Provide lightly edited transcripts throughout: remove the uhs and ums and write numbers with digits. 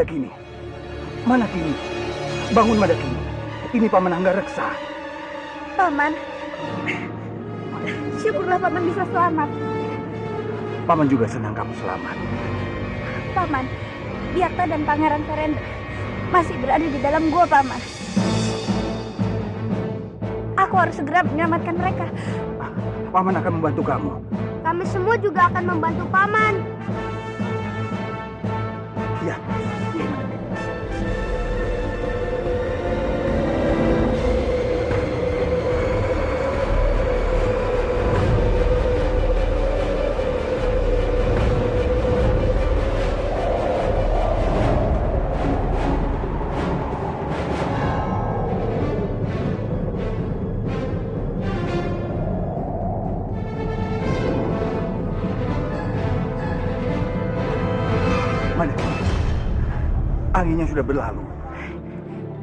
Madakini? Mana Kini? Bangun Madakini. Ini Paman Anggareksa. Paman. Syukurlah Paman bisa selamat. Paman juga senang kamu selamat. Paman, Biakta dan Pangeran Verendra masih berada di dalam gua, Paman. Aku harus segera menyelamatkan mereka. Paman akan membantu kamu. Kami semua juga akan membantu Paman. Iya. Anginnya sudah berlalu.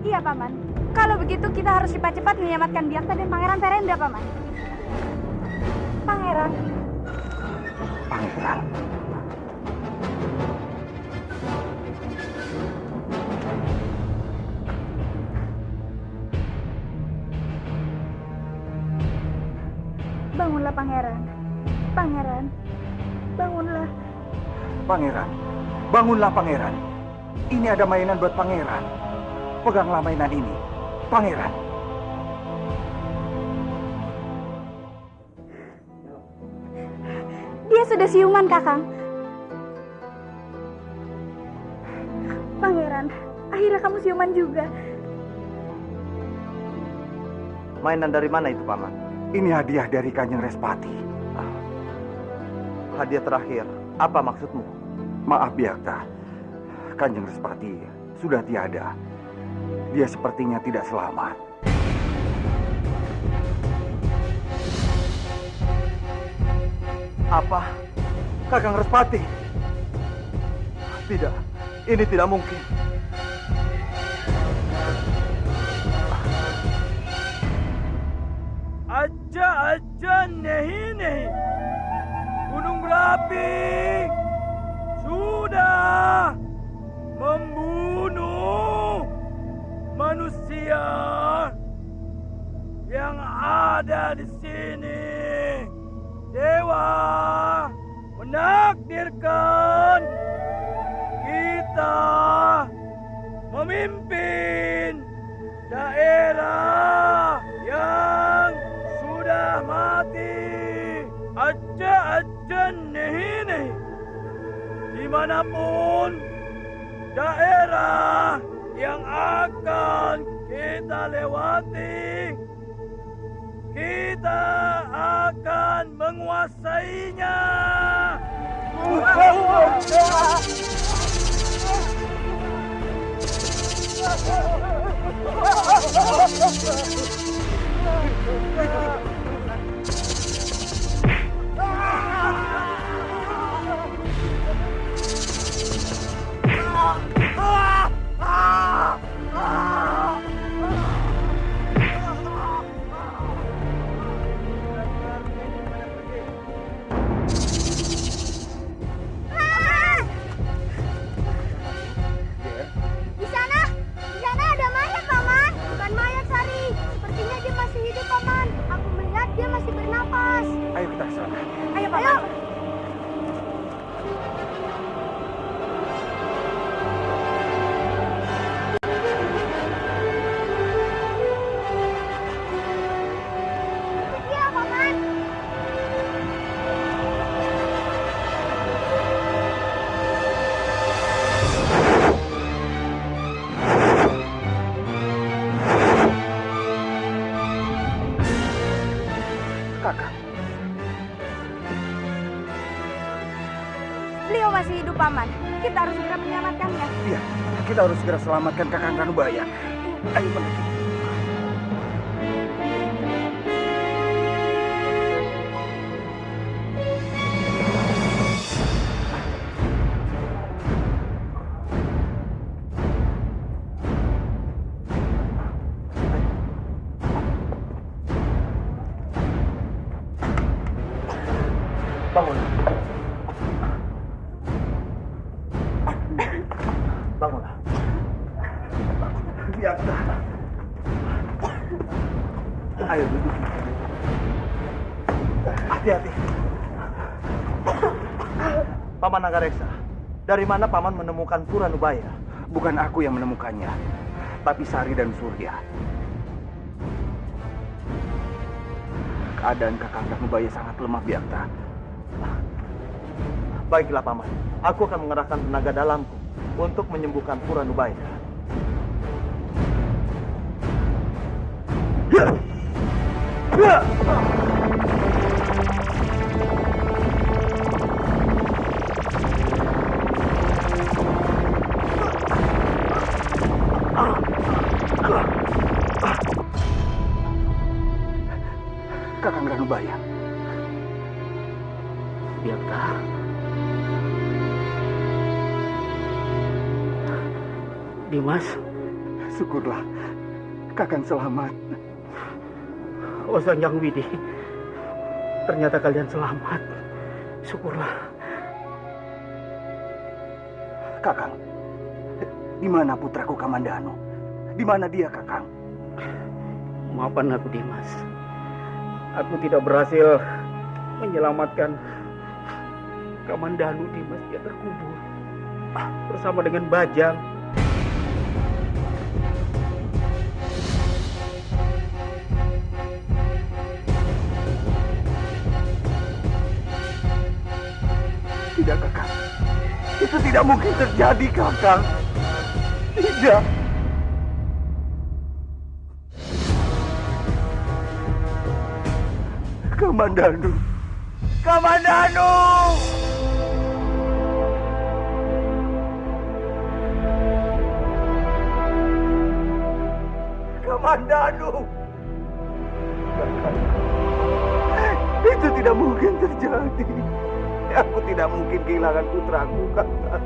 Iya, Paman. Kalau begitu kita harus cepat-cepat menyelamatkan Biakta dan Pangeran Verendra, Paman. Pangeran. Pangeran. Bangunlah, Pangeran. Pangeran. Bangunlah. Pangeran. Bangunlah, Pangeran. Ini ada mainan buat Pangeran. Peganglah mainan ini, Pangeran. Dia sudah siuman, Kakang. Pangeran, akhirnya kamu siuman juga. Mainan dari mana itu, Paman? Ini hadiah dari Kanjeng Respati. Hadiah terakhir, apa maksudmu? Maaf, Biakta. Kanjeng Respati sudah tiada. Dia sepertinya tidak selamat. Apa? Kakang Respati? Tidak, ini tidak mungkin. Aja nehi. Gunung berapi sudah membunuh manusia yang ada di sini. Dewa menakdirkan kita memimpin daerah yang sudah mati. Aja nehi. Dimanapun daerah yang akan kita lewati, kita akan menguasainya. Ayo kita ke sana. Ayo, Paman. Iya, Paman. Kakak. Beliau masih hidup, Paman. Kita harus segera menyelamatkannya. Iya, kita harus segera selamatkan Kakang Ranubaya. Ayo menuju. Bangun. Bangunlah. Biakta. Ayo duduk. Hati-hati. Paman Nagareksa, dari mana paman menemukan Pura Nubaya? Bukan aku yang menemukannya, tapi Sari dan Surya. Keadaan Kakang Ranubaya sangat lemah, Biakta. Baiklah paman, aku akan mengerahkan tenaga dalamku untuk menyembuhkan Pura Nubaya. Kakang Ranubaya. Biakta. Dimas, Syukurlah, Kakang selamat. oh Sanjang Widi, ternyata kalian selamat. Syukurlah. Kakang, di mana putraku Kamandanu? Di mana dia, Kakang? Maafkan aku Dimas. Aku tidak berhasil menyelamatkan Kamandanu. Dimas, dia terkubur bersama dengan Bajang. Tidak, Kakang. Itu tidak mungkin terjadi, Kakang. Tidak. Kamandanu. Kamandanu! Kamandanu! Itu tidak mungkin terjadi. Aku tidak mungkin kehilangan putraku, Kakang.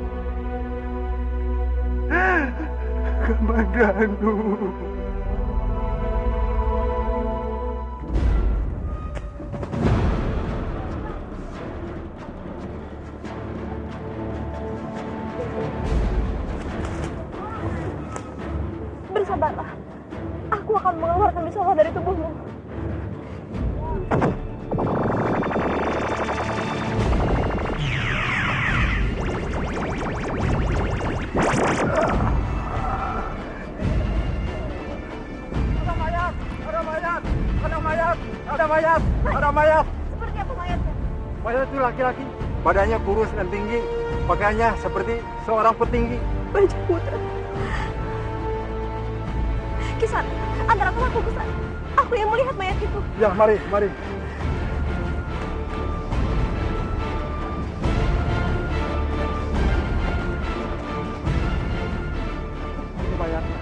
Kamandanu. Bersabarlah. Aku akan mengeluarkan Bisawa dari tubuhmu. Ada mayat. Seperti apa mayatnya? Mayat itu laki-laki. Badannya kurus dan tinggi. Pakaiannya seperti seorang petinggi. Bajak Putra. Kisan, antarkan aku Kisan. Aku yang melihat mayat itu. Ya, mari, mari. Ini mayatnya.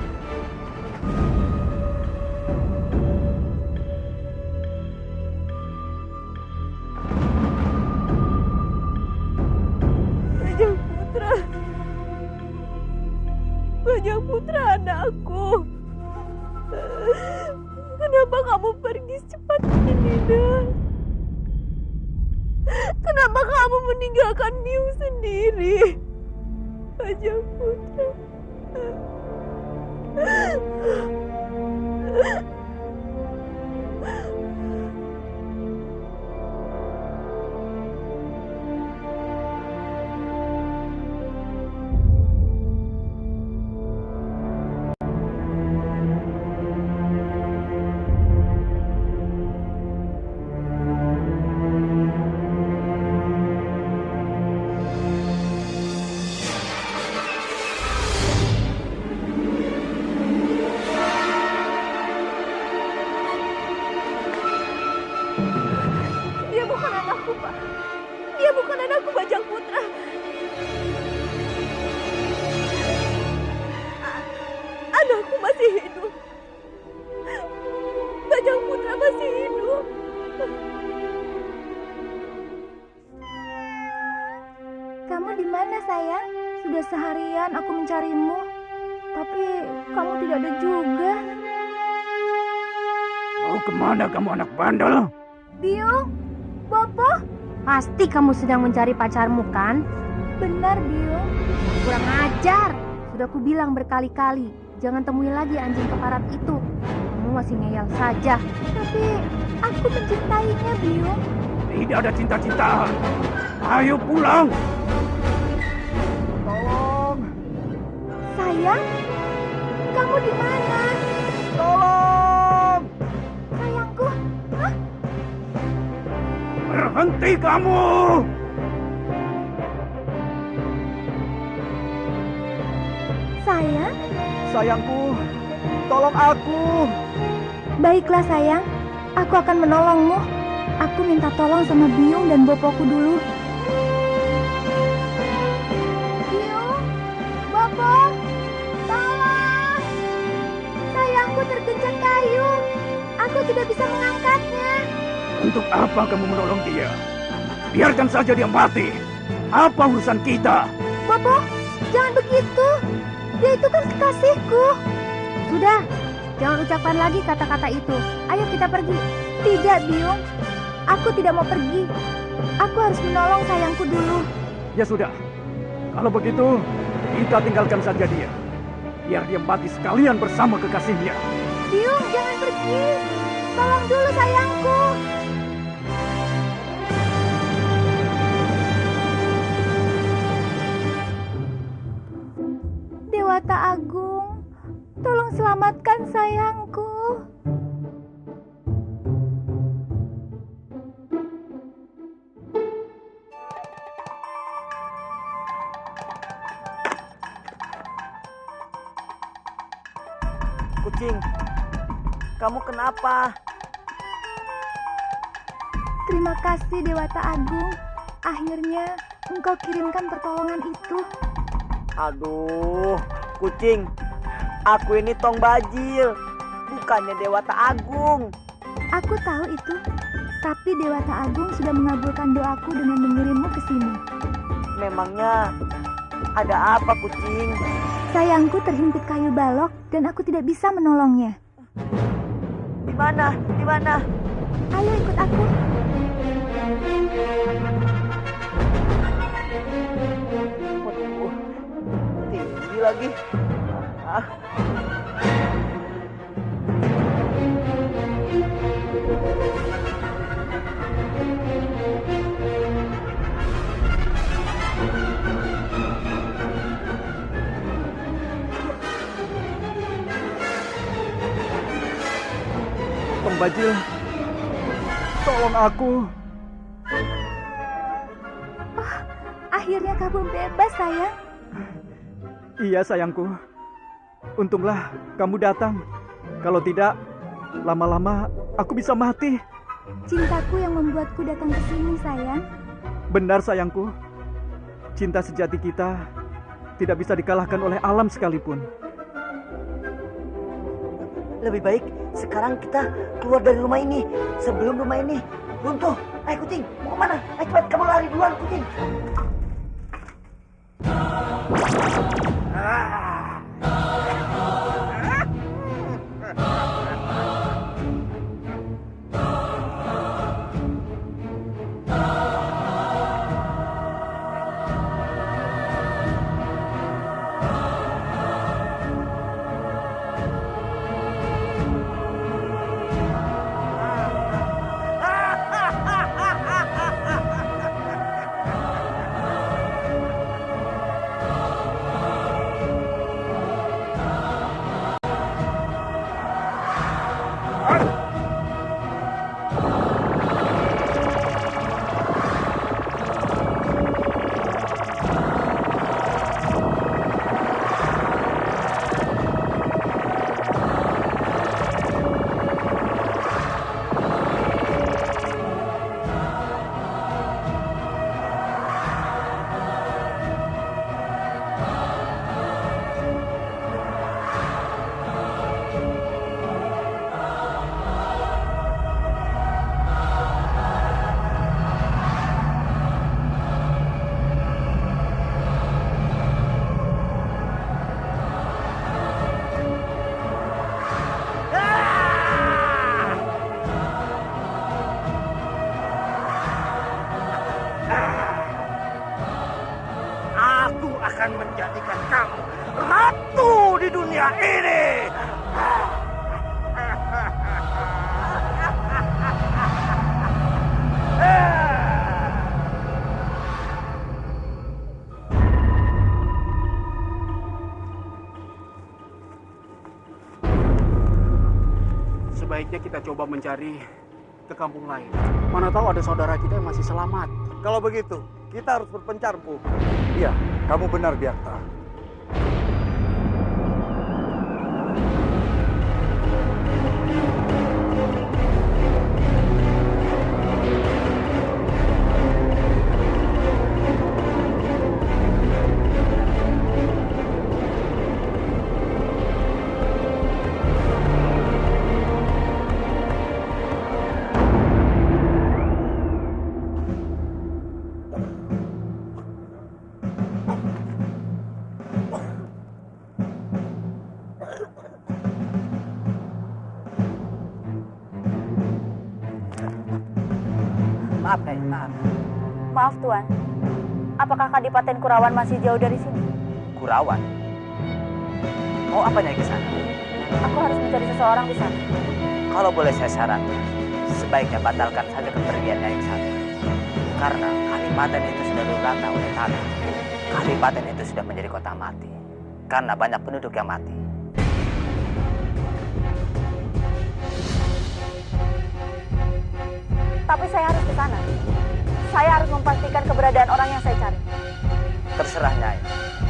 Bajak Putra. Bajak Putra anakku. Kenapa kamu pergi secepat ini, Nak? Kenapa kamu meninggalkan Miu sendiri? Bajak Putra. Dia bukan anakku, Pak. Dia bukan anakku, Bajak Putra. Anakku masih hidup. Bajak Putra masih hidup. Kamu di mana, sayang? Sudah seharian aku mencarimu, tapi kamu tidak ada juga. Mau kemana kamu anak bandel? Biu, Bopo, Pasti kamu sedang mencari pacarmu, kan? benar Biu. Kurang ajar. Sudah kubilang berkali-kali. jangan temui lagi anjing keparat itu. Kamu masih ngeyel saja. Tapi aku mencintainya, Biung. Tidak ada cinta-cintaan. Ayo pulang. Tolong! Sayang, kamu di mana? Tolong! Sayangku, hah? Berhenti kamu. Sayang? Sayangku, tolong aku! Baiklah sayang, aku akan menolongmu. Aku minta tolong sama Biung dan Bopoku dulu. Biung, Bopo, tolong! Sayangku tergencet kayu. Aku tidak bisa mengangkatnya. Untuk apa kamu menolong dia? Biarkan saja dia mati. Apa urusan kita? Bopo, jangan begitu. Dia itu kan kekasihku. Sudah, jangan ucapkan lagi kata-kata itu. Ayo kita pergi. Tidak, Biung. Aku tidak mau pergi. Aku harus menolong sayangku dulu. Ya sudah. Kalau begitu, kita tinggalkan saja dia. Biar dia mati sekalian bersama kekasihnya. Biung, jangan pergi. Tolong dulu sayangku. Dewata Agung, tolong selamatkan sayangku. Kucing, kamu kenapa? Terima kasih Dewata Agung. Akhirnya engkau kirimkan pertolongan itu. Aduh, kucing, aku ini Tong Bajil, bukannya Dewata Agung. Aku tahu itu. Tapi Dewata Agung sudah mengabulkan doaku dengan mengirimmu ke sini. Memangnya ada apa, kucing? Sayangku terhimpit kayu balok dan aku tidak bisa menolongnya. Di mana? Di mana? Ayo ikut aku. Waduh, tinggi lagi. Ah. Tong Bajil, tolong aku. Akhirnya kamu bebas, sayang. Iya sayangku. Untunglah kamu datang. Kalau tidak, lama-lama aku bisa mati. Cintaku yang membuatku datang ke sini, sayang. Benar sayangku. Cinta sejati kita tidak bisa dikalahkan oleh alam sekalipun. Lebih baik sekarang kita keluar dari rumah ini sebelum rumah ini runtuh. Ayo kucing, mau kemana? Ayo cepat, kamu lari duluan kucing. Sebaiknya kita coba mencari ke kampung lain. Mana tahu ada saudara kita yang masih selamat. Kalau begitu, kita harus berpencar, Empu. Iya, kamu benar, Biakta. Maaf, Nyai, maaf. Maaf Tuan, apakah Kadipaten Kurawan masih jauh dari sini? Kurawan. Mau apa Nyai ke sana? Aku harus mencari seseorang di sana. Kalau boleh saya sarankan, sebaiknya batalkan saja kepergian Nyai ke sana. Karena Kadipaten itu sudah dilanda oleh tanah. Kadipaten itu sudah menjadi kota mati. Karena banyak penduduk yang mati. Tapi saya harus ke sana. Saya harus memastikan keberadaan orang yang saya cari. Terserah Nyai,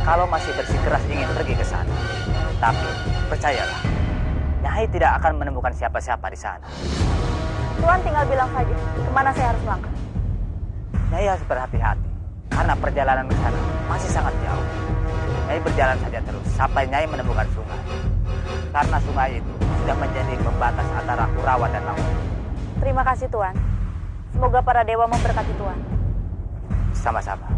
kalau masih bersikeras ingin pergi ke sana. Tapi percayalah, Nyai tidak akan menemukan siapa-siapa di sana. Tuan tinggal bilang saja kemana saya harus melangkah. Nyai harus berhati-hati, karena perjalanan ke sana masih sangat jauh. Nyai berjalan saja terus sampai Nyai menemukan sungai. Karena sungai itu sudah menjadi pembatas antara Kurawan dan Laut. Terima kasih Tuan. Semoga para dewa memberkati Tuan. Sama-sama.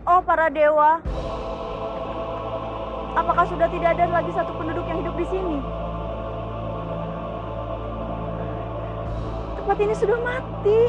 Oh para dewa, apakah sudah tidak ada lagi satu penduduk yang hidup di sini? Tempat ini sudah mati.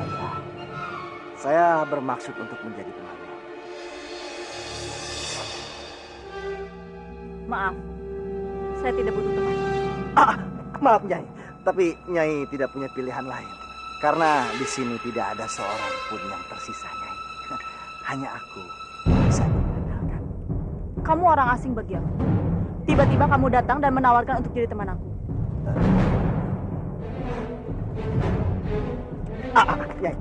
saja. Saya bermaksud untuk menjadi temannya. Maaf, saya tidak butuh teman. Maaf Nyai, tapi Nyai tidak punya pilihan lain. Karena di sini tidak ada seorang pun yang tersisa, Nyai. Hanya aku bisa diandalkan. Kamu orang asing bagi aku. Tiba-tiba kamu datang dan menawarkan untuk jadi teman aku. Nyai.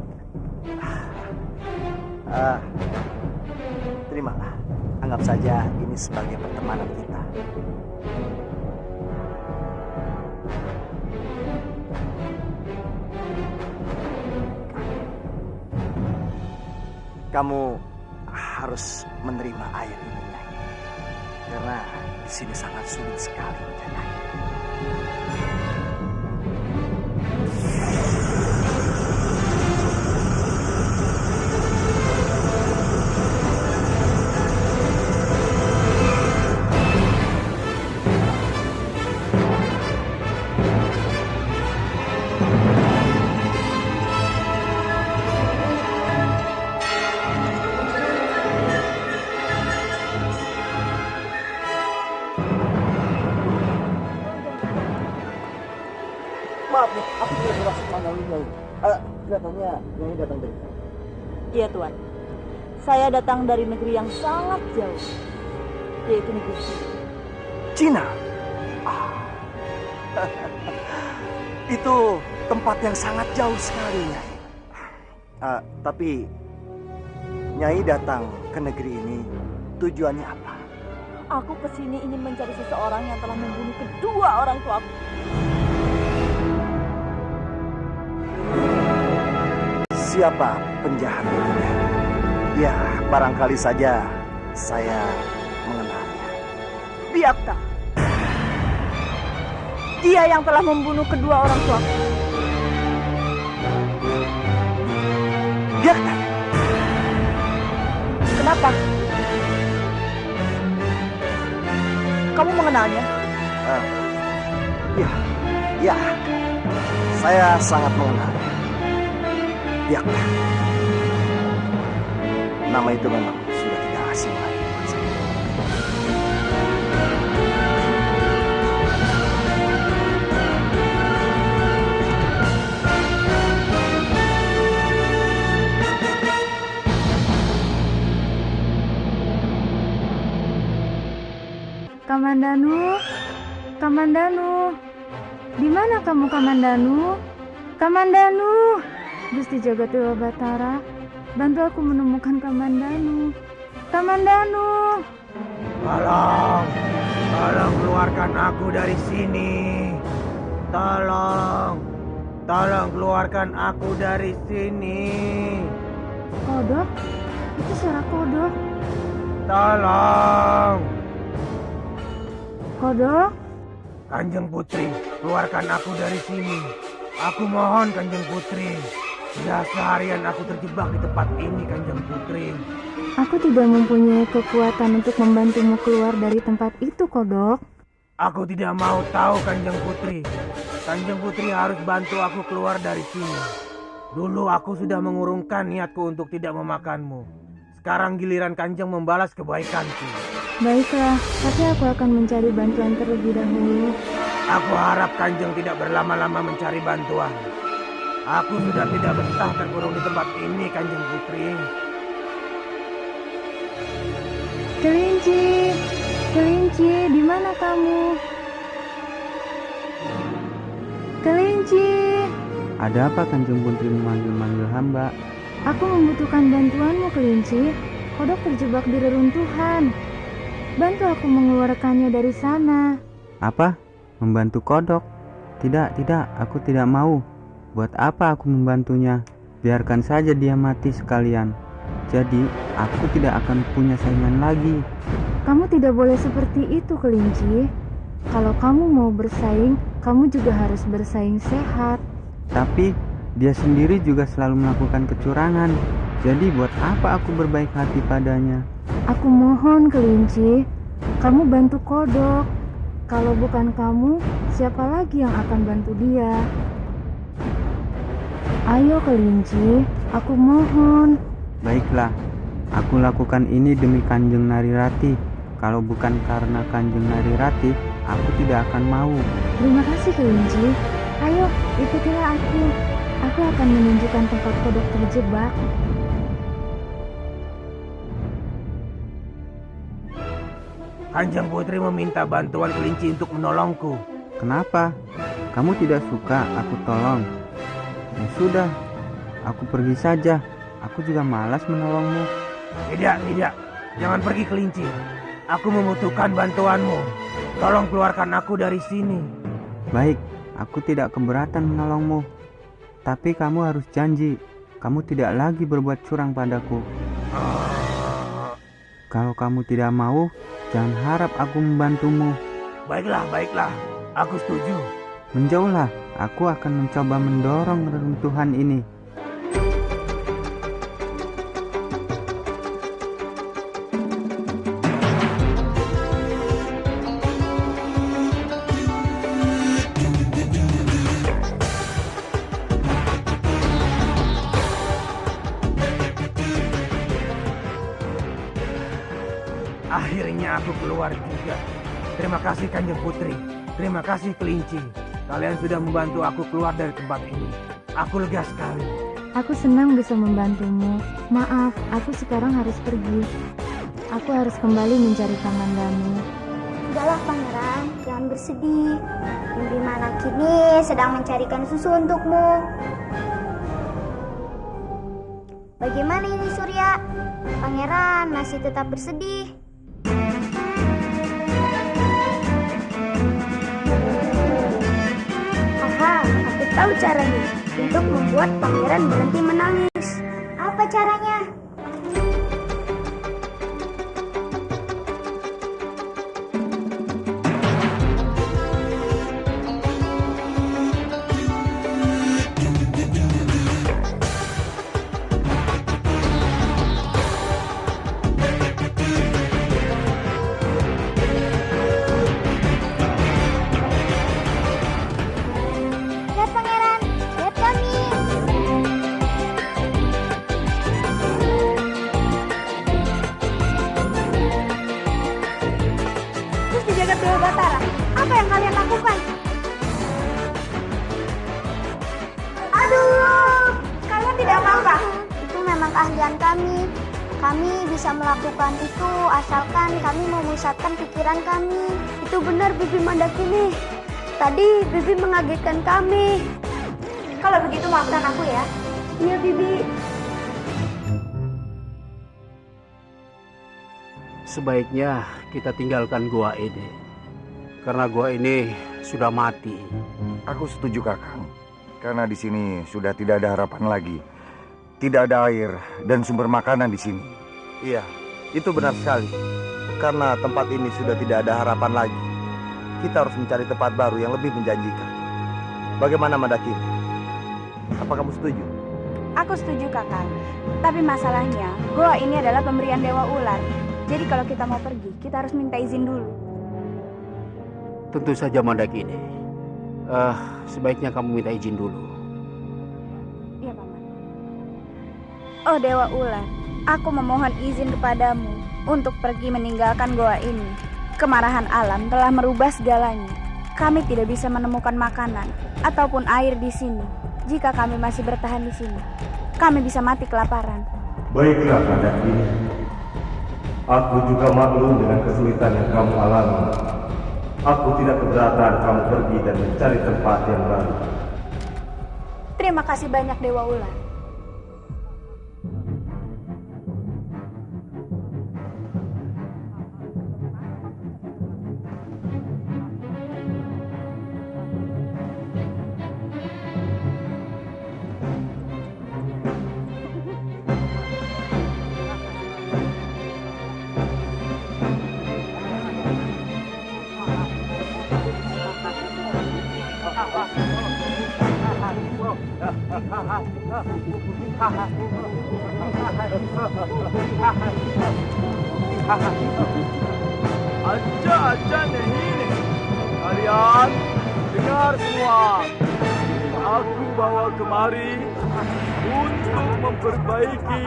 Terimalah. Anggap saja ini sebagai pertemanan kita. Kamu harus menerima air ini, Nyai. Karena di sini sangat sulit sekali menjadi. Maaf nih, aku tidak bermaksud mengganggu Nyai. Kelihatannya Nyai datang dari sana. Iya Tuan, saya datang dari negeri yang sangat jauh, yaitu negeri Cina. Cina? Itu tempat yang sangat jauh sekali, Nyai. Tapi Nyai datang ke negeri ini tujuannya apa? Aku kesini ingin mencari seseorang yang telah membunuh kedua orang tuaku. Siapa penjahat itu, Nyai? Ya, barangkali saja saya mengenalnya. Biakta. Dia yang telah membunuh kedua orang tuaku. Biakta? Kenapa? Kamu mengenalnya? Ya, saya sangat mengenalnya. Biakta. Nama itu memang sudah tidak asing lagi buat saya. Kamandanu, Kamandanu, di mana kamu Kamandanu? Kamandanu, Gusti Jagatdewa Batara, bantu aku menemukan Kamandanu. Kamandanu. Tolong, tolong keluarkan aku dari sini. Tolong keluarkan aku dari sini. Kodok? Itu suara kodok. Tolong. Kodok? Kanjeng Putri, keluarkan aku dari sini. Aku mohon Kanjeng Putri. Sudah seharian aku terjebak di tempat ini, Kanjeng Putri. Aku tidak mempunyai kekuatan untuk membantumu keluar dari tempat itu, Kodok. Aku tidak mau tahu, Kanjeng Putri. Kanjeng Putri harus bantu aku keluar dari sini. Dulu aku sudah mengurungkan niatku untuk tidak memakanmu. Sekarang giliran Kanjeng membalas kebaikanku. Baiklah, tapi aku akan mencari bantuan terlebih dahulu. Aku harap Kanjeng tidak berlama-lama mencari bantuan. Aku sudah tidak betah terkurung di tempat ini, Kanjeng Putri. Kelinci, Kelinci, di mana kamu? Kelinci. Ada apa Kanjeng Putri memanggil-manggil hamba? Aku membutuhkan bantuanmu, Kelinci. Kodok terjebak di reruntuhan. Bantu aku mengeluarkannya dari sana. Apa? Membantu kodok? Tidak, aku tidak mau. Buat apa aku membantunya? Biarkan saja dia mati sekalian. Jadi, aku tidak akan punya saingan lagi. Kamu tidak boleh seperti itu, Kelinci. Kalau kamu mau bersaing, kamu juga harus bersaing sehat. Tapi, dia sendiri juga selalu melakukan kecurangan. Jadi, buat apa aku berbaik hati padanya? Aku mohon, Kelinci, kamu bantu kodok. Kalau bukan kamu, siapa lagi yang akan bantu dia? Ayo kelinci, aku mohon. Baiklah, aku lakukan ini demi Kanjeng Narirati. Kalau bukan karena Kanjeng Narirati, aku tidak akan mau. Terima kasih kelinci. Ayo, ikutilah aku. Aku akan menunjukkan tempat kodok terjebak. Kanjeng Putri meminta bantuan kelinci untuk menolongku. Kenapa? Kamu tidak suka aku tolong? Ya sudah, aku pergi saja. Aku juga malas menolongmu. Tidak. Jangan pergi kelinci. Aku membutuhkan bantuanmu. Tolong keluarkan aku dari sini. Baik, aku tidak keberatan menolongmu. Tapi kamu harus janji, kamu tidak lagi berbuat curang padaku. Kalau kamu tidak mau, jangan harap aku membantumu. Baiklah. Aku setuju. Menjauhlah, aku akan mencoba mendorong reruntuhan ini. Akhirnya aku keluar juga. Terima kasih Kanjeng Putri. Terima kasih kelinci. Kalian sudah membantu aku keluar dari tempat ini. Aku lega sekali. Aku senang bisa membantumu. Maaf, aku sekarang harus pergi. Aku harus kembali mencari tangan Danu. Sudahlah pangeran, jangan bersedih. Bibi Mana kini sedang mencarikan susu untukmu. Bagaimana ini Surya? Pangeran masih tetap bersedih. Aku tahu caranya untuk membuat pangeran berhenti menangis. Apa caranya? Apa yang kalian lakukan? Aduh, kalian tidak apa-apa. Itu memang keahlian kami. Kami bisa melakukan itu asalkan kami memusatkan pikiran kami. Itu benar Bibi Mandakini. Tadi Bibi mengagetkan kami. Kalau begitu maafkan aku ya. Iya Bibi. Sebaiknya kita tinggalkan gua ini. Karena gua ini sudah mati. Aku setuju Kakang. Karena di sini sudah tidak ada harapan lagi. Tidak ada air dan sumber makanan di sini. Iya, itu benar sekali. Karena tempat ini sudah tidak ada harapan lagi. Kita harus mencari tempat baru yang lebih menjanjikan. Bagaimana Mandakini? Apa kamu setuju? Aku setuju kakak. Tapi masalahnya, goa ini adalah pemberian Dewa Ular. Jadi kalau kita mau pergi, kita harus minta izin dulu. Tentu saja Mandakini. Sebaiknya kamu minta izin dulu. Iya paman. Oh Dewa Ular, aku memohon izin kepadamu untuk pergi meninggalkan goa ini. Kemarahan alam telah merubah segalanya. Kami tidak bisa menemukan makanan ataupun air di sini. Jika kami masih bertahan di sini, kami bisa mati kelaparan. Baiklah Mandakini. Aku juga maklum dengan kesulitan yang kamu alami. Aku tidak keberatan kamu pergi dan mencari tempat yang baru. Terima kasih banyak Dewa Ular. Aja nih. Kalian dengar semua. Aku bawa kemari untuk memperbaiki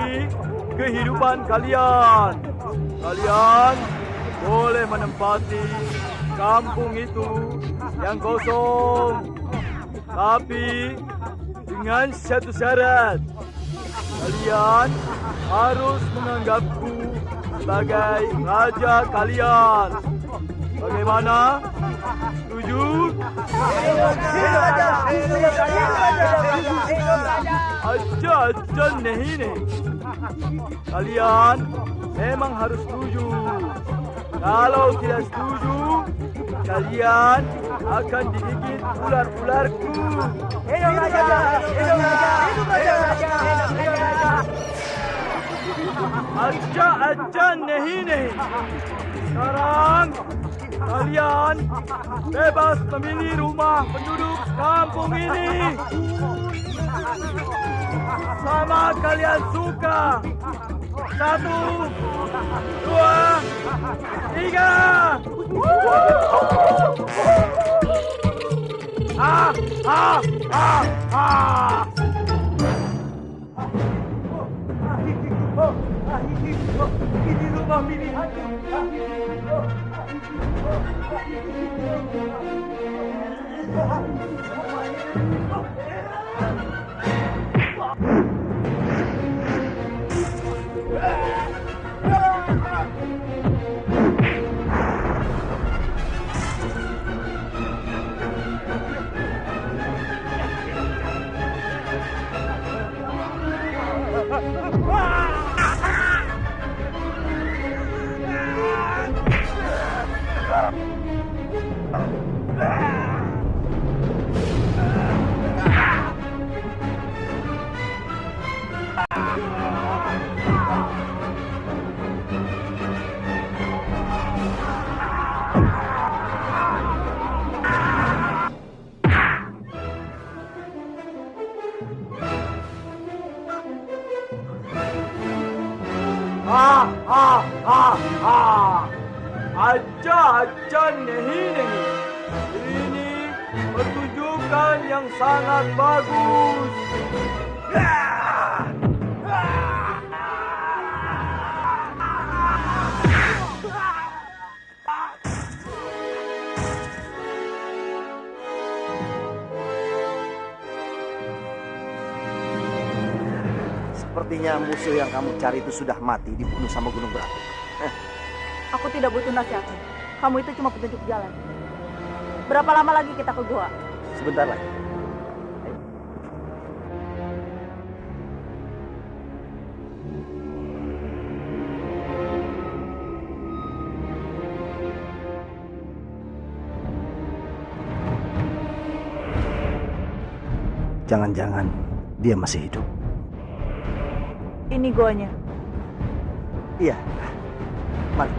kehidupan kalian. Kalian boleh menempati kampung itu yang kosong. Tapi dengan satu syarat. Kalian harus menganggapku sebagai raja kalian. Bagaimana? Setuju? Aja nih. Kalian memang harus setuju. Kalau tidak setuju, kalian akan digigit ular-ularku. Hidup raja! Hidup raja! Hidup raja! Aja nih. Sekarang kalian bebas memilih rumah penduduk kampung ini. Sama kalian suka. 1, 2, 3. Ini rumah pilihan. Aja nih. Ini pertunjukan yang sangat bagus. Sepertinya musuh yang kamu cari itu sudah mati, dibunuh sama gunung berapi. Aku tidak butuh nasihatmu. Kamu itu cuma petunjuk jalan. Berapa lama lagi kita ke gua? Sebentar lagi. Jangan-jangan dia masih hidup. Ini goanya. Iya. Mari.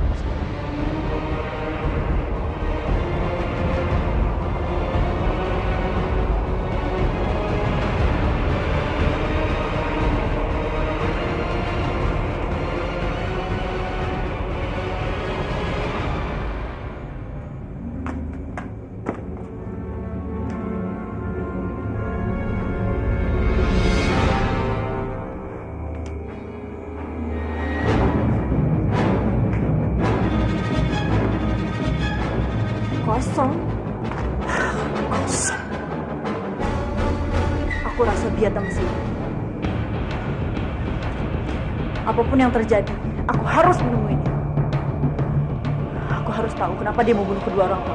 Kosong. Aku rasa dia datang sini. Apapun yang terjadi, aku harus menemuinya. Aku harus tahu kenapa dia membunuh kedua orang tua.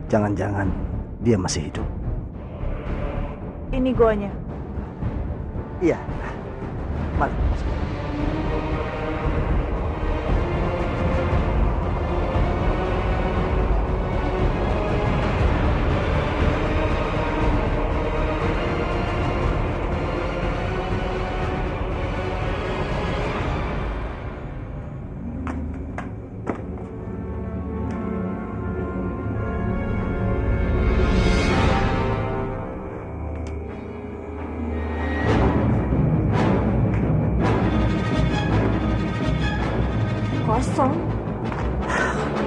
Jangan-jangan dia masih hidup. Ini goanya. Iya. Mari. Kosong.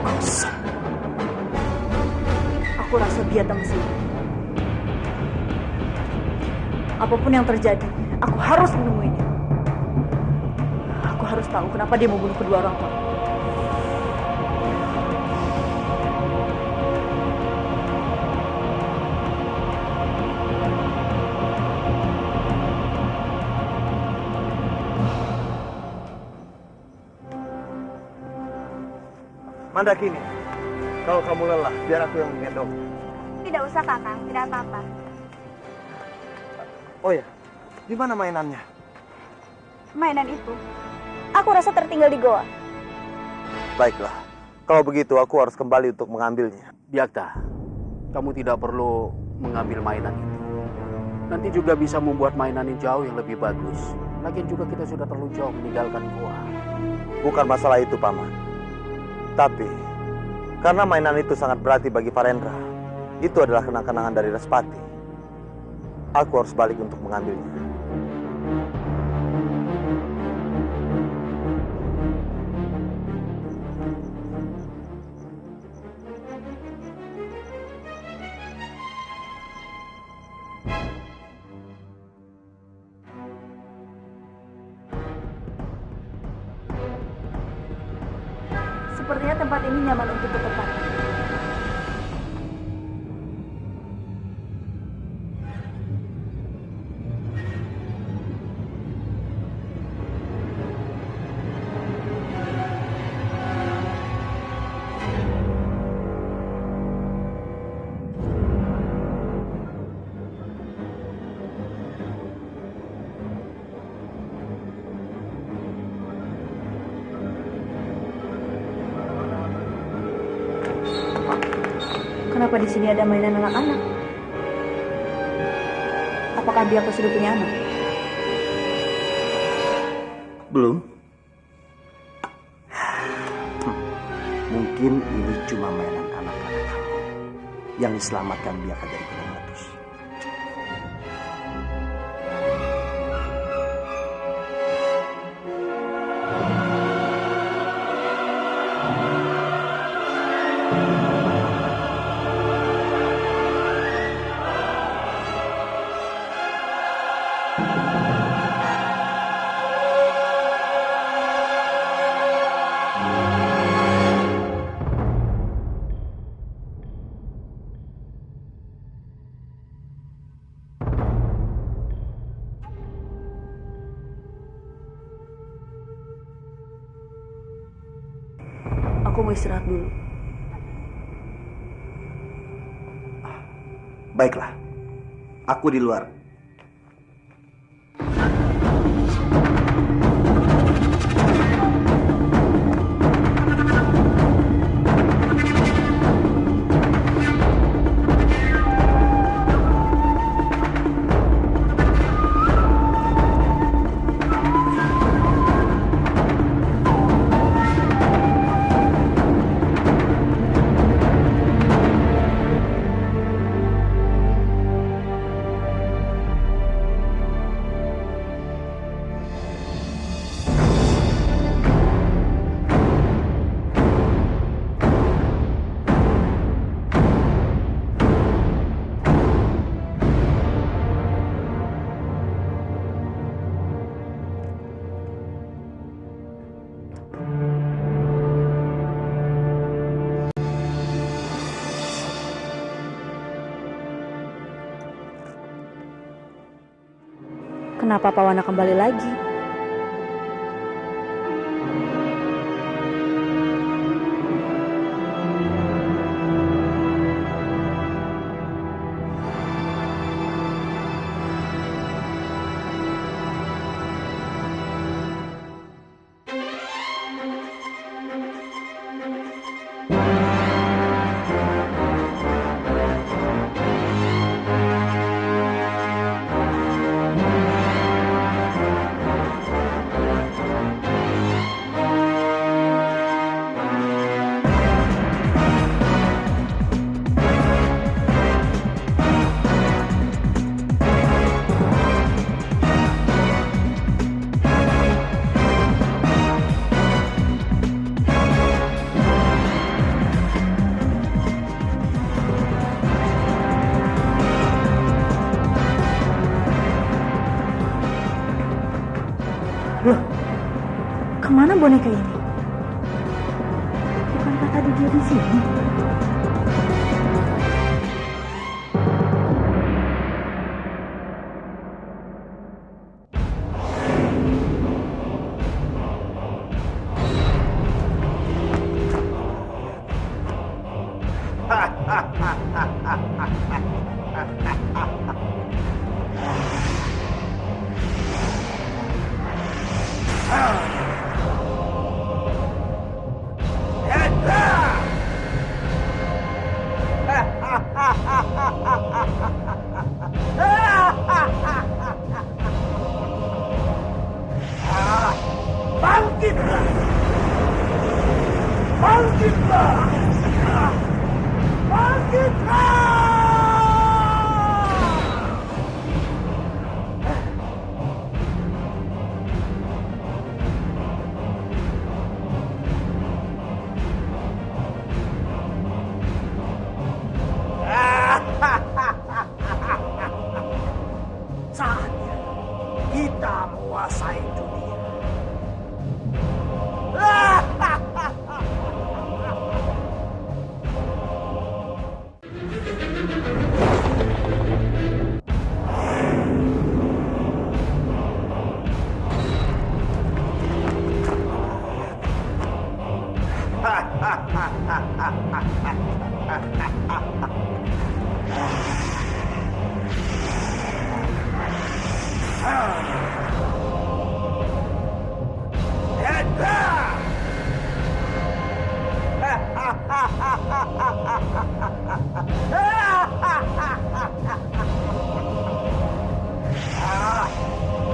Kosong. Aku rasa dia datang sini. Apapun yang terjadi, aku harus menemuinya. Aku harus tahu kenapa dia membunuh kedua orang tua. Mandakini, kalau kamu lelah, biar aku yang menggendong. Tidak usah Kakang, tidak apa-apa. Oh ya, di mana mainannya? Mainan itu, aku rasa tertinggal di goa. Baiklah, kalau begitu aku harus kembali untuk mengambilnya. Byakta, kamu tidak perlu mengambil mainan itu. Nanti juga bisa membuat mainan yang jauh yang lebih bagus. Lagian juga kita sudah terlalu jauh meninggalkan goa. Bukan masalah itu, Paman. Tapi, karena mainan itu sangat berarti bagi Parendra, itu adalah kenang-kenangan dari Respati. Aku harus balik untuk mengambilnya. Sepertinya tempat ini nyaman untuk bertempat. Kenapa di sini ada mainan anak-anak? Apakah dia sudah punya anak? Belum. Mungkin ini cuma mainan anak-anak kamu yang diselamatkan Biaka dari Gunung Meletus. Aku mau istirahat dulu. Baiklah, aku di luar. Kenapa Pawana kembali lagi? Loh, kemana boneka ini? Bukankah tadi dia di sini? Bangkitlah! Bangkitlah! Bangkitlah! Saatnya kita menguasai dunia.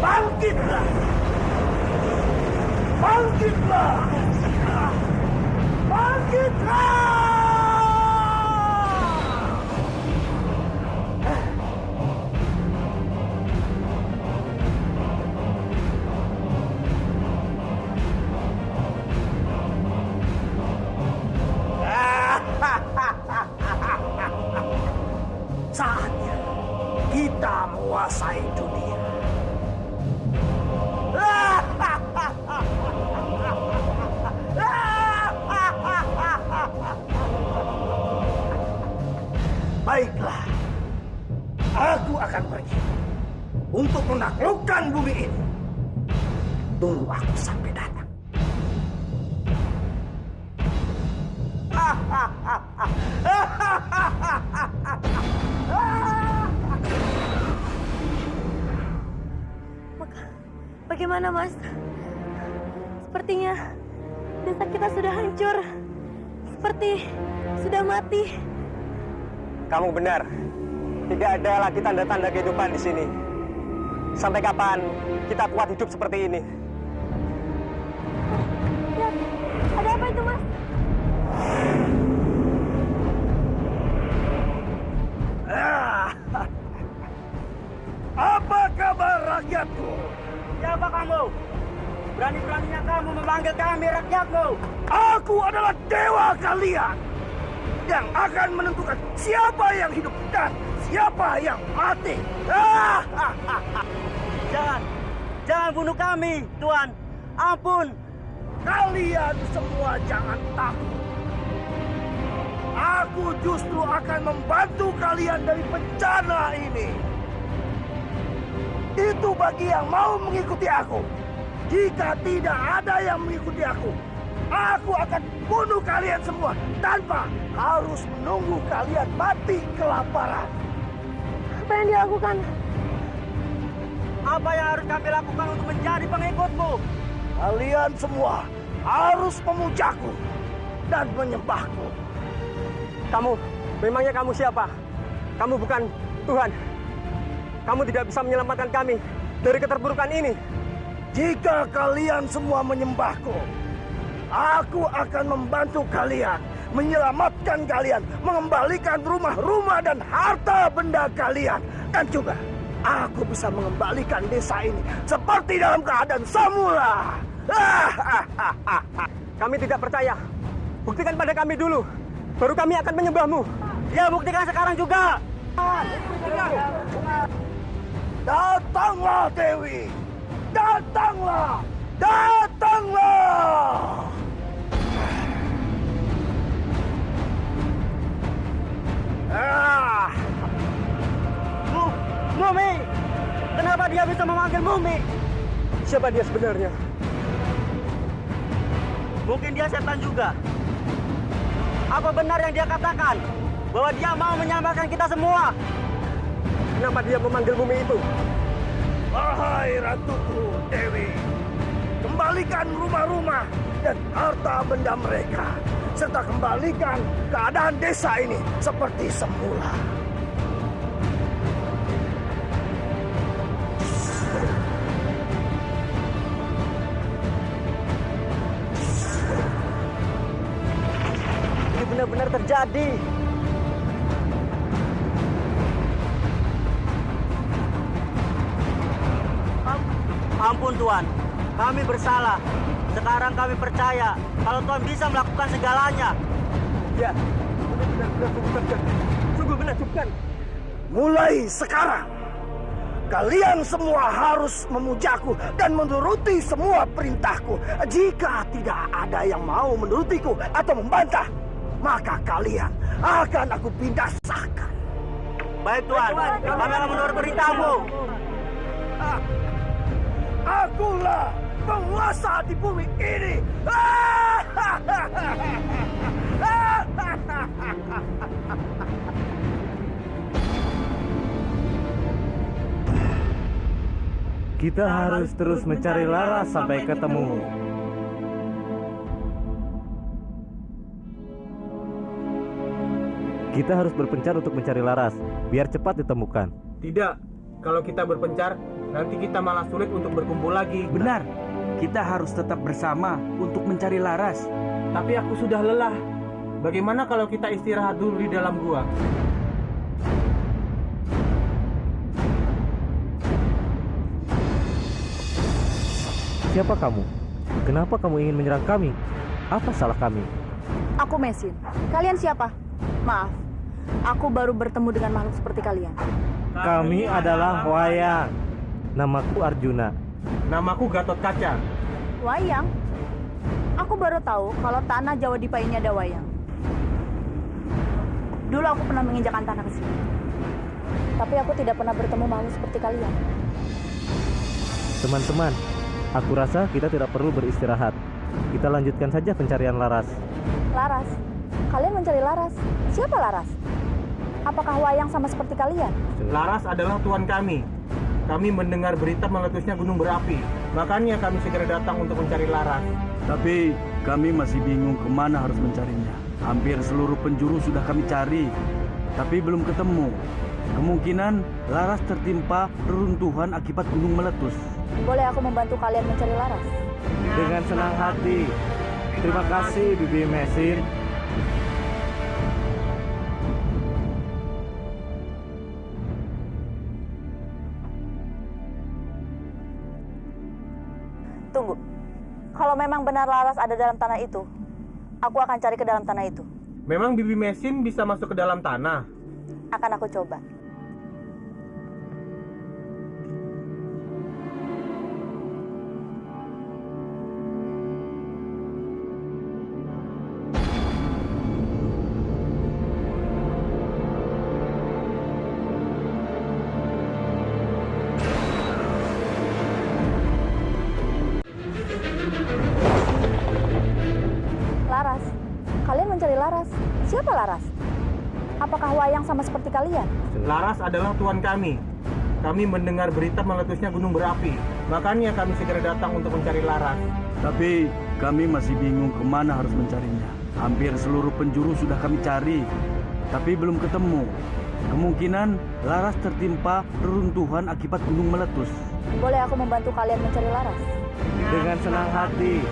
Bangkitlah! Bangkitlah! Bangkitlah! Saatnya kita menguasai dunia. Baiklah, aku akan pergi untuk menaklukkan bumi ini. Tunggu aku sampai datang. Bagaimana, Mas? Sepertinya desa kita sudah hancur. Seperti sudah mati. Kamu benar. Tidak ada lagi tanda-tanda kehidupan di sini. Sampai kapan kita kuat hidup seperti ini? Ya, ada apa itu, Mas? Apa kabar rakyatku? Siapa kamu? Berani-beraninya kamu memanggil kami rakyatmu. Aku adalah dewa kalian yang akan menentukan siapa yang hidup dan siapa yang mati. Jangan bunuh kami, Tuan. Ampun. Kalian semua jangan takut. Aku justru akan membantu kalian dari bencana ini. Itu bagi yang mau mengikuti aku. Jika tidak ada yang mengikuti aku akan bunuh kalian semua tanpa harus menunggu kalian mati kelaparan. Apa yang dilakukan? Apa yang harus kami lakukan untuk menjadi pengikutmu? Kalian semua harus memujaku dan menyembahku. Memangnya kamu siapa? Kamu bukan Tuhan. Kamu tidak bisa menyelamatkan kami dari keterpurukan ini. Jika kalian semua menyembahku, aku akan membantu kalian, menyelamatkan kalian, mengembalikan rumah-rumah dan harta benda kalian. Dan juga, aku bisa mengembalikan desa ini seperti dalam keadaan semula. Kami tidak percaya. Buktikan pada kami dulu, baru kami akan menyembahmu. Ya, buktikan sekarang juga. Datanglah, Dewi. Datanglah. Datanglah! Mumi! Kenapa dia bisa memanggil Mumi? Siapa dia sebenarnya? Mungkin dia setan juga. Apa benar yang dia katakan? Bahwa dia mau menyelamatkan kita semua? Kenapa dia memanggil Mumi itu? Wahai ratuku Dewi, kembalikan rumah-rumah dan harta benda mereka, serta kembalikan keadaan desa ini seperti semula. Ini benar-benar terjadi. Ampun Tuan, kami bersalah. Sekarang kami percaya kalau Tuhan bisa melakukan segalanya. Ya, benar-benar sungguh menakjubkan. Mulai sekarang, kalian semua harus memujaku dan menuruti semua perintahku. Jika tidak ada yang mau menurutiku atau membantah, maka kalian akan aku binasakan. Baik Tuan, kami akan menurut perintahmu. Akulah penguasa di bumi ini. Kita harus terus mencari Laras sampai ketemu. Kita harus berpencar untuk mencari Laras, biar cepat ditemukan. Tidak, kalau kita berpencar, nanti kita malah sulit untuk berkumpul lagi. Benar, kita harus tetap bersama untuk mencari Laras. Tapi aku sudah lelah. Bagaimana kalau kita istirahat dulu di dalam gua? Siapa kamu? Kenapa kamu ingin menyerang kami? Apa salah kami? Aku Mesin. Kalian siapa? Maaf, aku baru bertemu dengan makhluk seperti kalian. Kami adalah Wayang. Namaku Arjuna. Namaku Gatot Kaca. Wayang? Aku baru tahu kalau tanah Jawa Dipa ini ada wayang. Dulu aku pernah menginjakan tanah ke sini. Tapi aku tidak pernah bertemu makhluk seperti kalian. Teman-teman, aku rasa kita tidak perlu beristirahat. Kita lanjutkan saja pencarian Laras. Laras? Kalian mencari Laras? Siapa Laras? Apakah Wayang sama seperti kalian? Laras adalah Tuhan kami. Kami mendengar berita meletusnya gunung berapi. Makanya kami segera datang untuk mencari Laras. Tapi kami masih bingung kemana harus mencarinya. Hampir seluruh penjuru sudah kami cari, tapi belum ketemu. Kemungkinan Laras tertimpa reruntuhan akibat gunung meletus. Boleh aku membantu kalian mencari Laras? Dengan senang hati. Terima kasih, Bibi Mesin. Tunggu. Kalau memang benar Laras ada dalam tanah itu, aku akan cari ke dalam tanah itu. Memang Bibi Mesin bisa masuk ke dalam tanah? Akan aku coba. Laras, kalian mencari Laras. Siapa Laras? Apakah Wayang sama seperti kalian? Laras adalah Tuhan kami. Kami mendengar berita meletusnya gunung berapi. Makanya kami segera datang untuk mencari Laras. Tapi kami masih bingung kemana harus mencarinya. Hampir seluruh penjuru sudah kami cari, tapi belum ketemu. Kemungkinan Laras tertimpa reruntuhan akibat gunung meletus. Boleh aku membantu kalian mencari Laras? Dengan senang hati.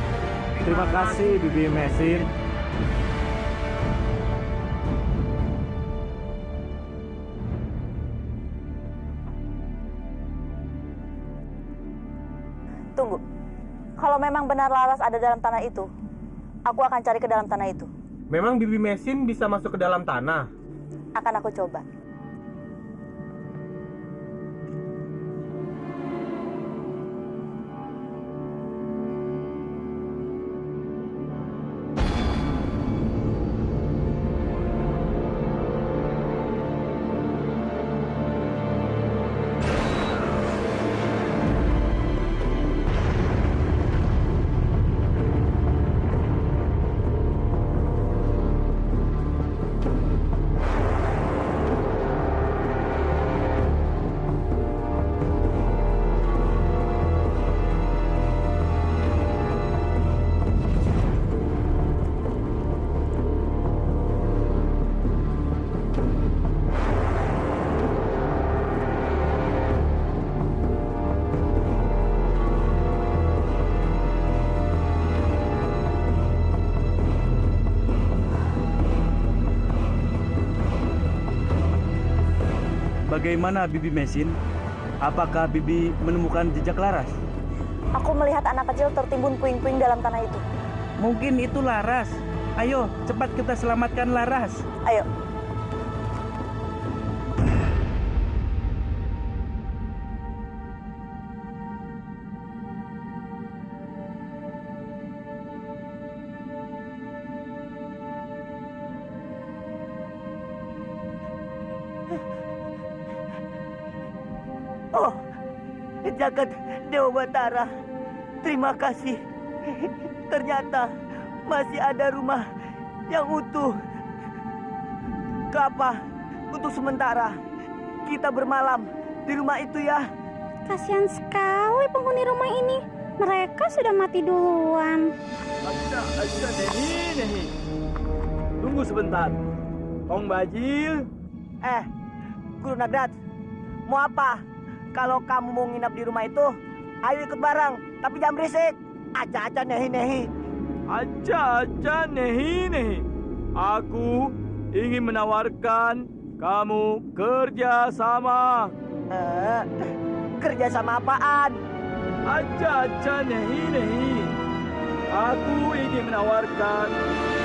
Terima kasih, Bibi Mesin. Tunggu. Kalau memang benar Laras ada dalam tanah itu, aku akan cari ke dalam tanah itu. Memang Bibi Mesin bisa masuk ke dalam tanah? Akan aku coba. Bagaimana Bibi Mesin? Apakah Bibi menemukan jejak Laras? Aku melihat anak kecil tertimbun puing-puing dalam tanah itu. Mungkin itu Laras. Ayo, cepat kita selamatkan Laras. Ayo. Oh, jagat Dewa Batara, terima kasih. Ternyata masih ada rumah yang utuh. Kelapa, untuk sementara kita bermalam di rumah itu ya. Kasihan sekali penghuni rumah ini. Mereka sudah mati duluan. Aja Nehi. Tunggu sebentar. Ong Bajil. Guru Nagrat, mau apa? Kalau kamu mau nginap di rumah itu, ayo ikut bareng. Tapi jangan berisik. Aja Nehi. Aja Nehi. Aku ingin menawarkan kamu kerja sama. Kerja sama apaan? Aja Nehi. Aku ingin menawarkan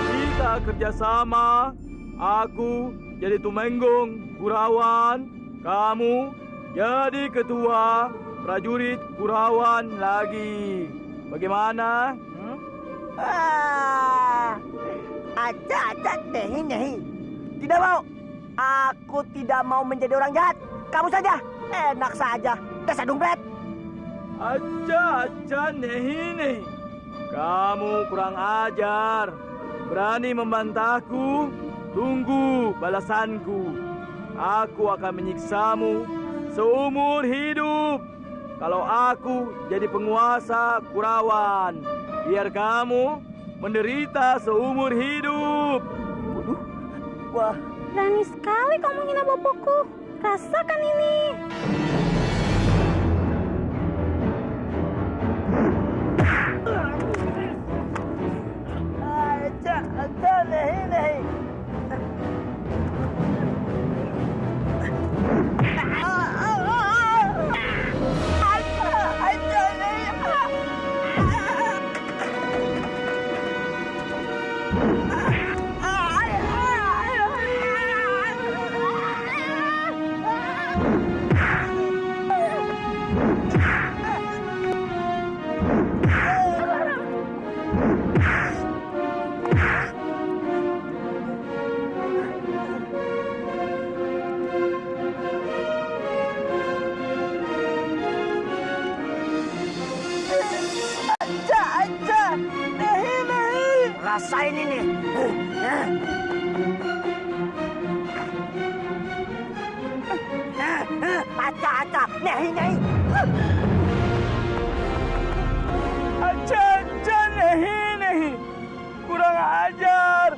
kita kerja sama. Aku jadi Tumenggung Kurawan, kamu jadi ketua prajurit Kurawan lagi. Bagaimana? Aja Nehi. Tidak mau. Aku tidak mau menjadi orang jahat. Kamu saja. Enak saja. Dasar dompet. Aja Nehi. Kamu kurang ajar. Berani membantahku? Tunggu balasanku. Aku akan menyiksamu seumur hidup. Kalau aku jadi penguasa Kurawan, biar kamu menderita seumur hidup. Waduh, wah. Berani sekali kamu menghina bapakku. Rasakan ini. Aja Nehi. Rasain ini. Aja Nehi. Aja Nehi. Kurang ajar.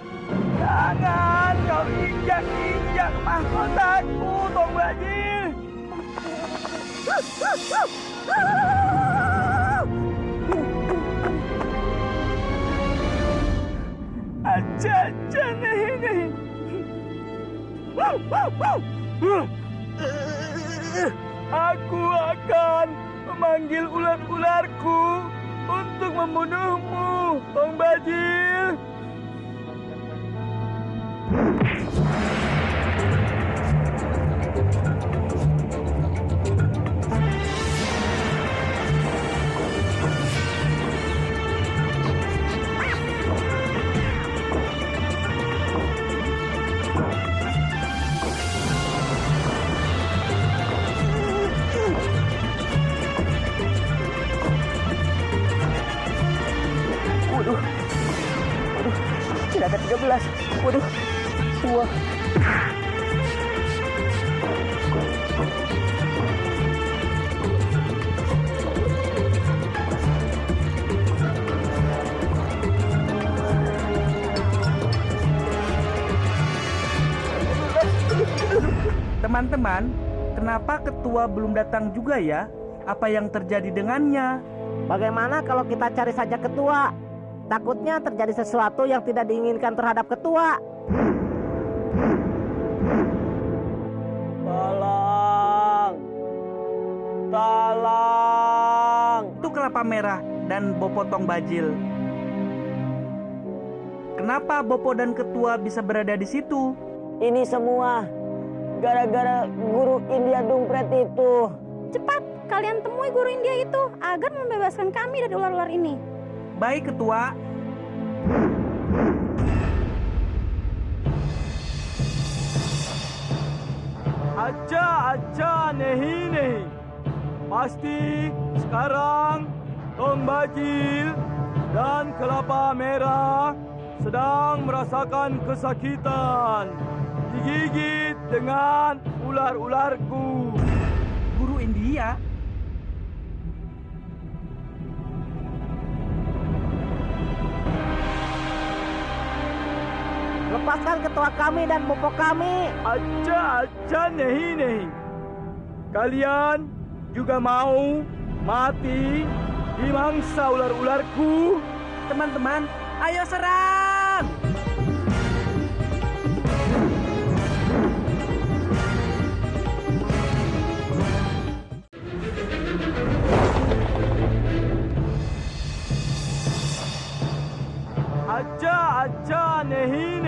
Jangan kau injak mahkotaku, Tong Bajil. Aja Nehi. Aku akan memanggil ular-ularku untuk membunuhmu, Tong Bajil. Tidak ada 13. Waduh. Wah. Teman-teman, kenapa ketua belum datang juga ya? Apa yang terjadi dengannya? Bagaimana kalau kita cari saja ketua? Takutnya terjadi sesuatu yang tidak diinginkan terhadap ketua. Tolong. Tolong. Itu kelapa merah dan Bopo Tong Bajil. Kenapa Bopo dan Ketua bisa berada di situ? Ini semua gara-gara guru India Dumpret itu. Cepat, kalian temui guru India itu agar membebaskan kami dari ular-ular ini. Baik, Ketua. Aja nehi. Pasti sekarang Tong Bajil dan Kelapa Merah sedang merasakan kesakitan, digigit dengan ular-ularku. Guru India? Lepaskan ketua kami dan bopo kami. Aja nehi. Kalian juga mau mati di mangsa ular-ularku? Teman-teman, ayo serang! Aja nehi.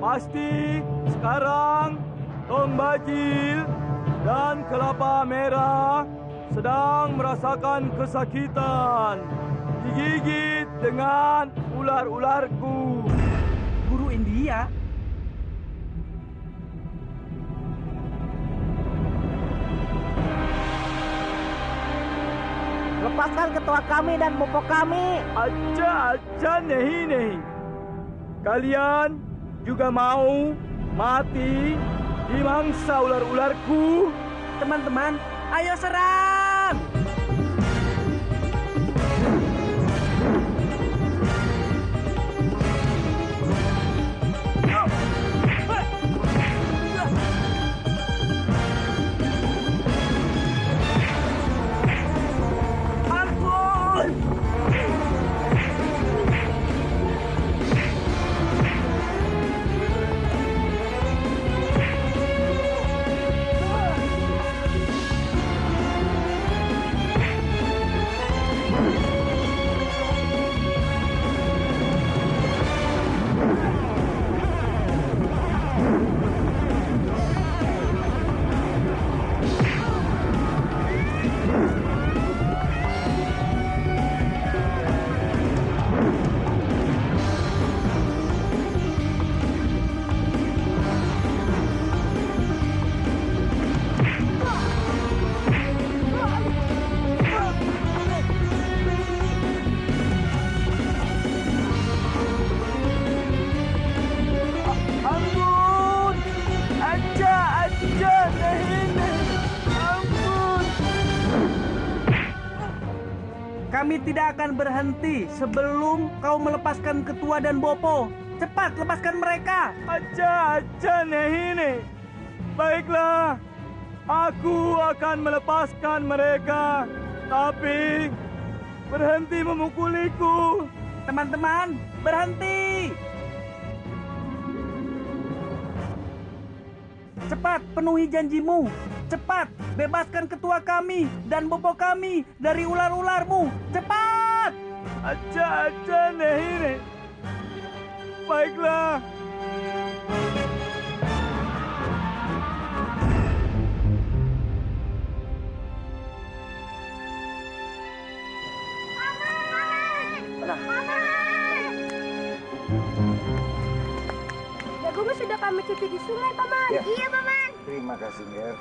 Pasti sekarang Tong Bajil dan Kelapa Merah sedang merasakan kesakitan, digigit dengan ular-ularku. Guru India? Lepaskan ketua kami dan bopo kami. Aja nehi. Kalian juga mau mati di mangsa ular-ularku? Teman-teman, ayo serang! Kami tidak akan berhenti sebelum kau melepaskan Ketua dan Bopo. Cepat, lepaskan mereka. Aja nehi. Baiklah, aku akan melepaskan mereka. Tapi berhenti memukuliku. Teman-teman, berhenti. Cepat, penuhi janjimu. Cepat, bebaskan ketua kami dan bopo kami dari ular-ularmu. Cepat! Aja nehi. Baiklah. Jagomu sudah kami cuci di sungai, Paman. Ya. Iya, Paman. Terima kasih, Ger.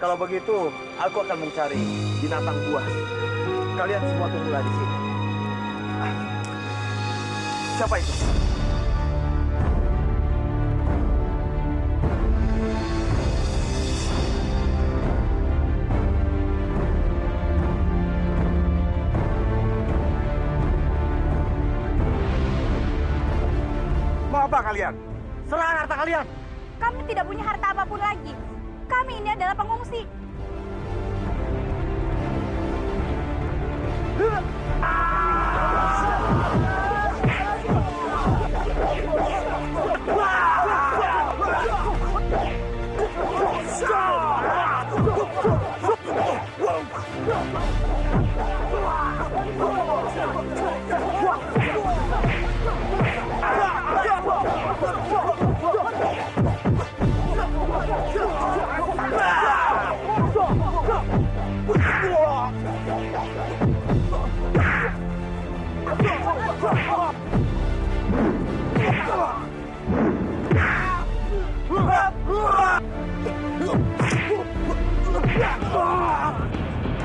Kalau begitu, aku akan mencari binatang buas. Kalian semua tunggulah di sini. Siapa itu? Mau apa kalian? Serahkan harta kalian. Kami tidak punya harta apapun lagi. Kami ini adalah pengungsi.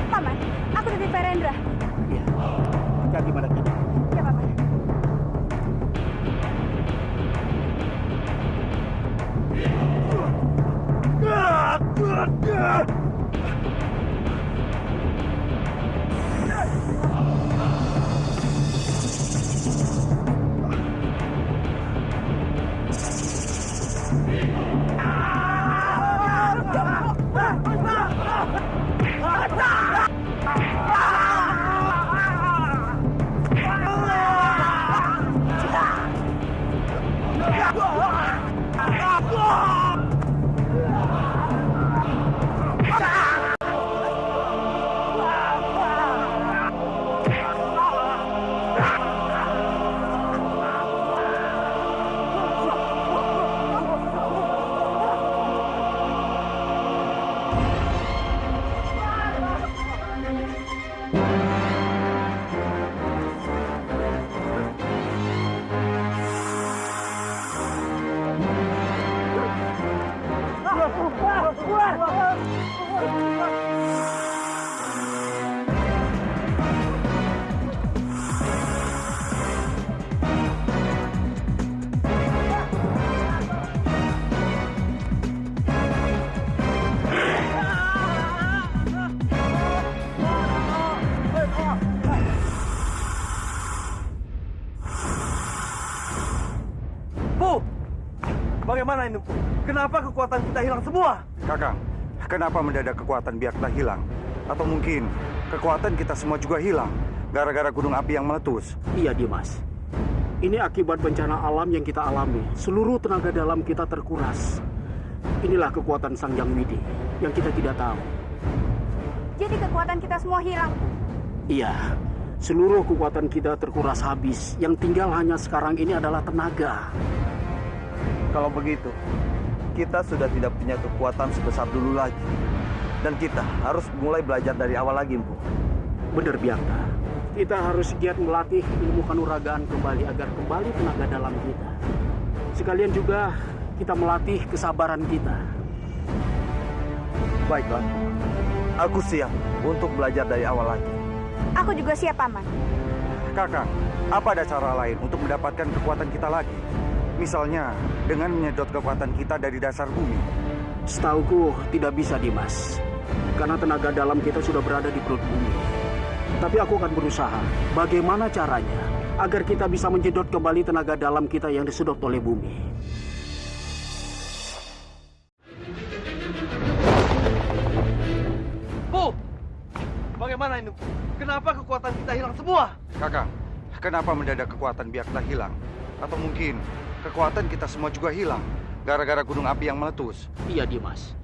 Paman, aku dari Verendra. Iya. Hati-hati Mandakini. Ya, Paman. Bagaimana ini? Kenapa kekuatan kita hilang semua? Kakang, kenapa mendadak kekuatan biaklah hilang? Atau mungkin kekuatan kita semua juga hilang gara-gara gunung api yang meletus? Iya, Dimas. Ini akibat bencana alam yang kita alami. Seluruh tenaga dalam kita terkuras. Inilah kekuatan Sang Hyang Widi yang kita tidak tahu. Jadi kekuatan kita semua hilang. Iya, seluruh kekuatan kita terkuras habis. Yang tinggal hanya sekarang ini adalah tenaga. Kalau begitu, kita sudah tidak punya kekuatan sebesar dulu lagi. Dan kita harus mulai belajar dari awal lagi, Mpu. Benar, Biakta. Kita harus giat melatih ilmu kanuragaan kembali agar kembali tenaga dalam kita. Sekalian juga kita melatih kesabaran kita. Baiklah, aku siap untuk belajar dari awal lagi. Aku juga siap, Paman. Kakang, apa ada cara lain untuk mendapatkan kekuatan kita lagi? Misalnya, dengan menyedot kekuatan kita dari dasar bumi. Setauku tidak bisa, Dimas. Karena tenaga dalam kita sudah berada di perut bumi. Tapi aku akan berusaha. Bagaimana caranya agar kita bisa menjedot kembali tenaga dalam kita yang disedot oleh bumi. Bu! Bagaimana ini? Kenapa kekuatan kita hilang semua? Kakang, kenapa mendadak kekuatan biaklah hilang? Atau mungkin kekuatan kita semua juga hilang gara-gara gunung api yang meletus? Iya, Dimas.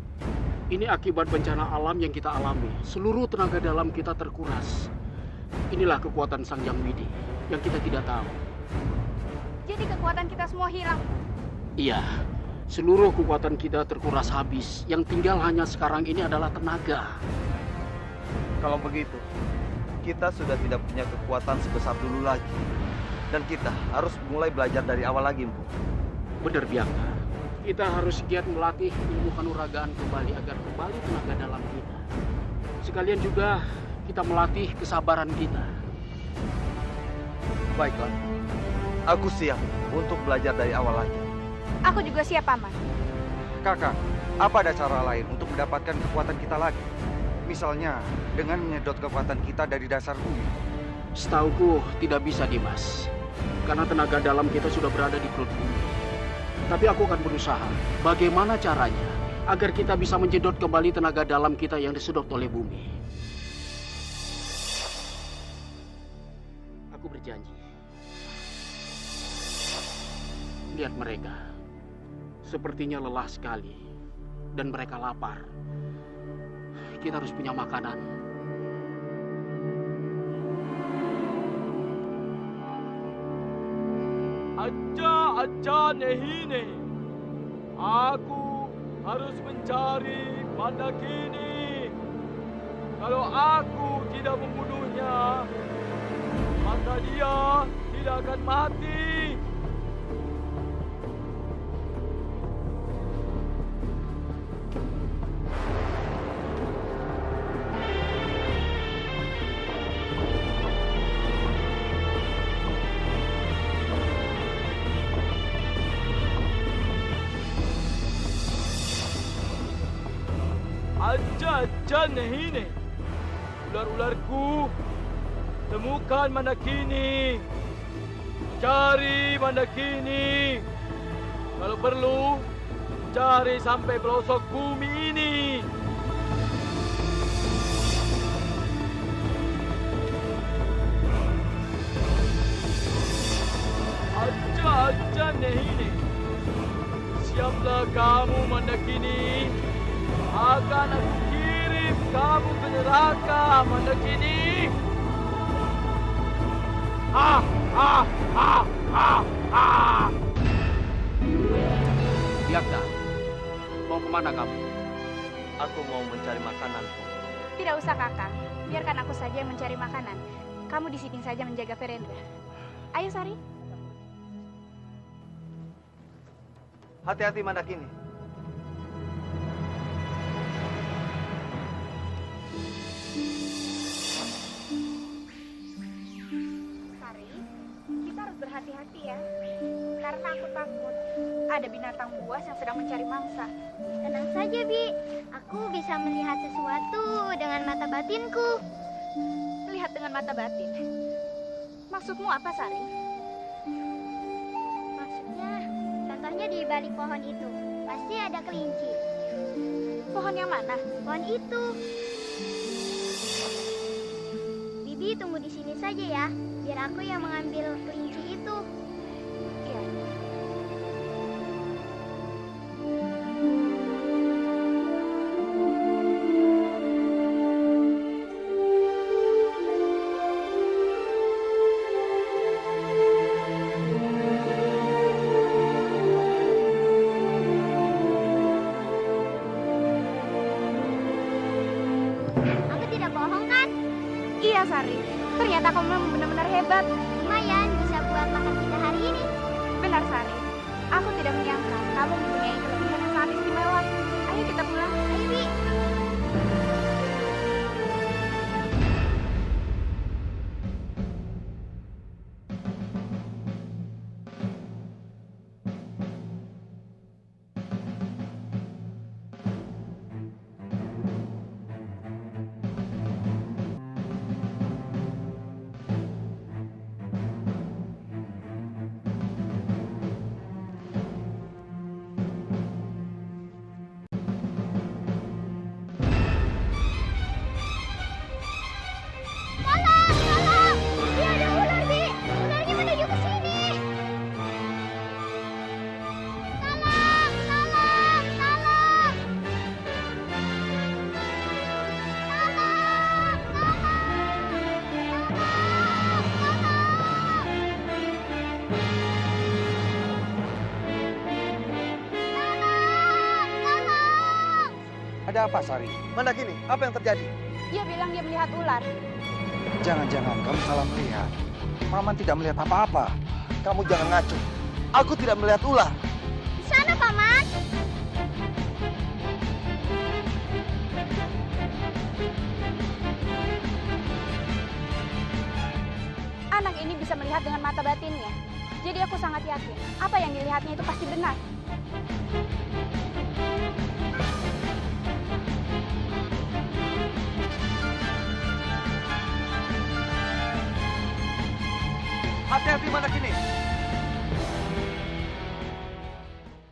Ini akibat bencana alam yang kita alami. Seluruh tenaga dalam kita terkuras. Inilah kekuatan Sang Hyang Widi yang kita tidak tahu. Jadi kekuatan kita semua hilang. Iya, seluruh kekuatan kita terkuras habis. Yang tinggal hanya sekarang ini adalah tenaga. Kalau begitu, kita sudah tidak punya kekuatan sebesar dulu lagi. Dan kita harus mulai belajar dari awal lagi, Mpu. Benar, Biakta. Kita harus giat melatih ilmu kanuragaan kembali agar kembali tenaga dalam kita. Sekalian juga kita melatih kesabaran kita. Baiklah, aku siap untuk belajar dari awal lagi. Aku juga siap, Paman. Kakang, apa ada cara lain untuk mendapatkan kekuatan kita lagi? Misalnya, dengan menyedot kekuatan kita dari dasar bumi. Setauku tidak bisa, Dimas. Karena tenaga dalam kita sudah berada di perut bumi. Tapi aku akan berusaha. Bagaimana caranya agar kita bisa menjedot kembali tenaga dalam kita yang disedot oleh bumi. Aku berjanji. Lihat mereka. Sepertinya lelah sekali. Dan mereka lapar. Kita harus punya makanan. Aja Nehine. Aku harus mencari Mandakini. Kalau aku tidak membunuhnya, maka dia tidak akan mati. Aja Nehine. Ular-ularku, temukan Mandakini. Cari Mandakini. Kalau perlu, cari sampai pelosok bumi ini. Aja Nehine. Siaplah kamu Mandakini. Akan aku kirim kamu ke neraka, Mandakini. Biakta, mau kemana kamu? Aku mau mencari makanan. Tidak usah kakak, biarkan aku saja yang mencari makanan. Kamu di sini saja menjaga Verendra. Ayo Sari. Hati-hati Mandakini. Sari, kita harus berhati-hati ya. Karena aku takut ada binatang buas yang sedang mencari mangsa. Tenang saja, Bi. Aku bisa melihat sesuatu dengan mata batinku. Melihat dengan mata batin? Maksudmu apa, Sari? Maksudnya, contohnya di balik pohon itu. Pasti ada kelinci. Pohon yang mana? Pohon itu. Bibi tunggu di sini saja ya. Biar aku yang mengambil kelinci itu. Iya. Aku tidak bohong kan? Iya, Sari. Ternyata kamu memang benar-benar hebat. Lumayan bisa buat makan kita hari ini. Benar, Sari. Aku tidak menyangka kamu mempunyai kelebihan yang sangat istimewa. Ayo kita pulang. Ayo, Bi. Tolong! Dia ada ular, Bi! Ularnya menuju ke sini! Tolong! Tolong! Tolong! Ada apa, Sari? Mandakini, apa yang terjadi? Dia bilang dia melihat ular. Jangan-jangan kamu salah melihat. Paman tidak melihat apa-apa. Kamu jangan ngaco. Aku tidak melihat ular. Di sana, Paman! Anak ini bisa melihat dengan mata batinnya. Jadi aku sangat yakin apa yang dilihatnya itu pasti benar. Hati-hati Mandakini.